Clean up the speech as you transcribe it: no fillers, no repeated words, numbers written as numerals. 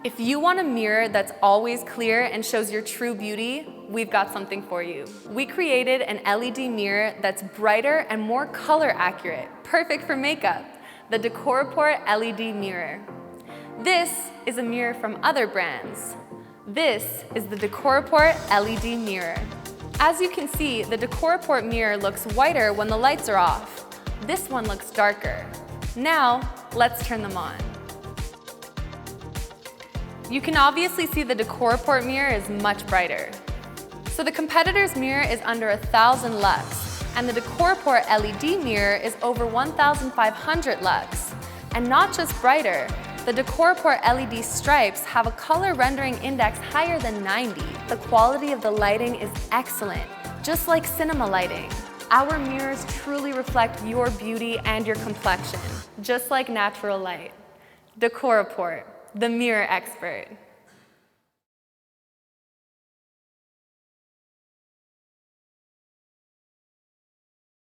If you want a mirror that's always clear and shows your true beauty, we've got something for you. We created an LED mirror that's brighter and more color accurate, perfect for makeup, the Decoraport LED Mirror. This is a mirror from other brands. This is the Decoraport LED Mirror. As you can see, the Decoraport mirror looks whiter when the lights are off. This one looks darker. Now, let's turn them on. You can obviously see the Decoraport mirror is much brighter. So the competitor's mirror is under 1,000 lux, and the Decoraport LED mirror is over 1,500 lux. And not just brighter, the Decoraport LED stripes have a color rendering index higher than 90. The quality of the lighting is excellent, just like cinema lighting. Our mirrors truly reflect your beauty and your complexion, just like natural light. Decoraport, the mirror expert.